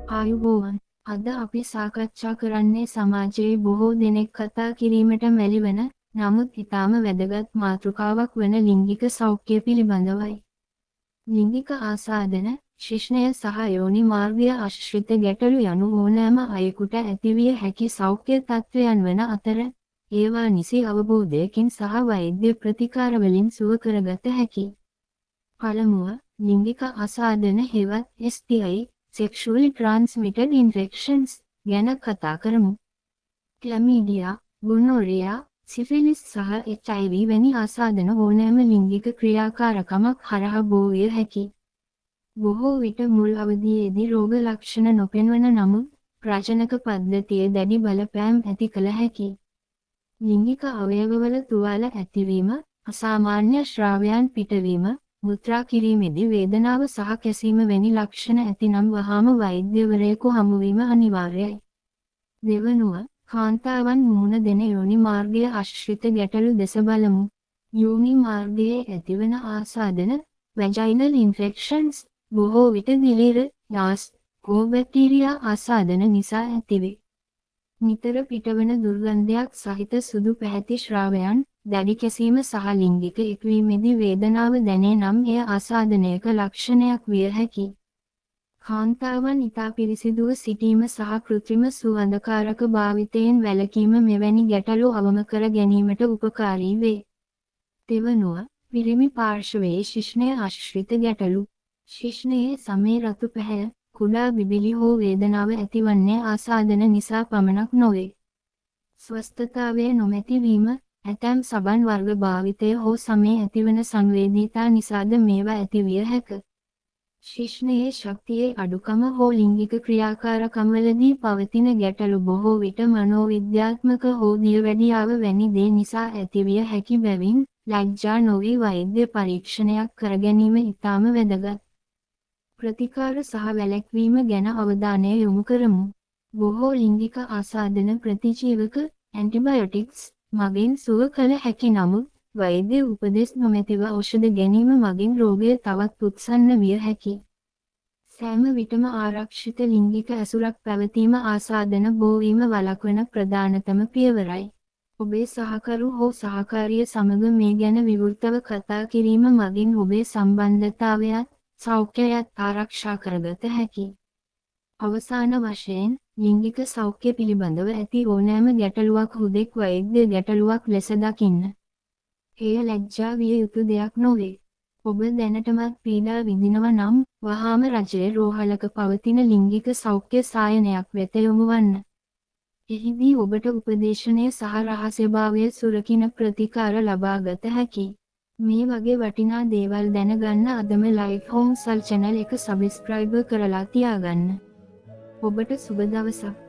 ආයුබෝවන්. අද අපි සාකච්ඡා කරන්නේ සමාජයේ බොහෝ දෙනෙක් කතා කිරීමට මැලිවන නමුත් ඉතාම වැදගත් මාතෘකාවක් වන ලිංගික සෞඛ්‍ය පිළිබඳවයි. ලිංගික ආසාදන, ශිශ්නය සහ යෝනි මාර්ගය ආශ්‍රිත ගැටලු යනු ඕනෑම අයෙකුට ඇතිවිය හැකි සෞඛ්‍ය තත්ත්වයන් වන අතර, ඒවා නිසි අවබෝධයකින් සහ වෛද්‍ය ප්‍රතිකාරවලින් සුව කරගත හැකි. පළමුව, ලිංගික ආසාදන හෙවත් STI Sexually Transmitted Infections ගැන කතා කරමු. ක්ලැමීඩියා, ගොනෝරියා, සිෆිලිස් සහ HIV වැනි ආසාදන ඕනෑම ලිංගික ක්‍රියාකාරකමක් හරහා බෝ විය හැකියි. බොහෝ විට මුල් අවධියේදී රෝග ලක්ෂණ නොපෙන්වන නමුත් ප්‍රජනක පද්ධතියේ දැඩි බලපෑම් ඇති කළ හැකියි. ලිංගික අවයවවල තුවාල ඇතිවීම, අසාමාන්‍ය ශ්‍රාවයන් පිටවීම, මුත්‍රා කිරීමේදී වේදනාව සහ කැසීම වැනි ලක්ෂණ ඇතිනම් වහාම වෛද්‍යවරයෙකු හමුවීම අනිවාර්යයි. දෙවනුව, කාන්තාවන් මුහුණ දෙන යෝනි මාර්ගය ආශ්‍රිත ගැටලු දෙස බලමු. යෝනි මාර්ගයේ ඇතිවන ආසාදන, වැජයිනල් ඉන්ෆෙක්ෂන්ස්, බොහෝ විට දිලීර, යාස්, බැක්ටීරියා ආසාදන නිසා ඇතිවේ. නිතර පිටවන දුර්ගන්ධයක් සහිත සුදු පැහැති ශ්‍රාවයන්, දැඩි කැසීම සහ ලිංගික එක්වීමේදී වේදනාව දැනේ නම් එය ආසාදනයක ලක්ෂණයක් විය හැකියි. කාන්තාවන් ඉතා පිරිසිදුව සිටීම සහ කෘත්‍රිම සුවඳකාරක භාවිතයෙන් වැළකීම මෙවැනි ගැටලු අවම කර ගැනීමට උපකාරී වේ. දෙවනුව, පිරිමි පාර්ශවයේ ශිශ්නය ආශ්‍රිත ගැටලු. ශිශ්නයේ සමේ රතු පැහැය, කුඩා බිබිලි හෝ වේදනාව ඇතිවන්නේ ආසාදන නිසා පමණක් නොවේ. ස්වස්ථතාවය නොමැති වීම, ඇතැම් සබන් වර්ග භාවිතය හෝ සමේ ඇතිවන සංවේදීතා නිසාද මේවා ඇතිවිය හැක. ශිශ්නයේ ශක්තියේ අඩුකම හෝ ලිංගික ක්‍රියාකාරකම්වලදී පවතින ගැටලු බොහෝ විට මනෝවිද්‍යාත්මක හෝ දියවැඩියාව වැනි දේ නිසා ඇතිවිය හැකි බැවින්, ලැජ්ජා නොවී වෛද්‍ය පරීක්ෂණයක් කරගැනීම ඉතාම වැදගත්. ප්‍රතිකාර සහ වැළැක්වීම ගැන අවධානය යොමු කරමු. බොහෝ ලිංගික ආසාදන ප්‍රතිජීවක, ඇන්ටිබයොටික්ස්, මගින් සුව කළ හැකි නමුත්, වෛද්‍ය උපදෙස් නොමැතිව ඖෂධ ගැනීම මගින් රෝගය තවත් උත්සන්න විය හැකියි. සෑම විටම ආරක්ෂිත ලිංගික ඇසුරක් පැවතීම ආසාදන බෝවීම වළක්වන ප්‍රධානතම පියවරයි. ඔබේ සහකරු හෝ සහකාරිය සමග මේ ගැන විවෘතව කතා කිරීම මගින් ඔබේ සම්බන්ධතාවයත්, සෞඛ්‍යයත් ආරක්ෂා කරගත හැකියි. අවසාන වශයෙන්, ලිංගික සෞඛ්‍ය පිළිබඳව ඇති ඕනෑම ගැටලුවක් හුදෙක් වෛද්‍ය ගැටලුවක් ලෙස දකින්න. එය ලැජ්ජා විය යුතු දෙයක් නොවේ. ඔබ දැනටමත් පීඩා විඳිනවා නම්, වහාම රජයේ රෝහලක පවතින ලිංගික සෞඛ්‍ය සායනයක් වෙත යොමු වන්න. එහිදී ඔබට උපදේශනය සහ රහස්‍යභාවය සුරකින ප්‍රතිකාර ලබාගත හැකියි. මේ වගේ වටිනා දේවල් දැනගන්න අදම ලයිෆ් හෝම් සල් channel එක සබ්ස්ක්‍රයිබ් කරලා තියාගන්න. ඔබට සුබ දවසක්.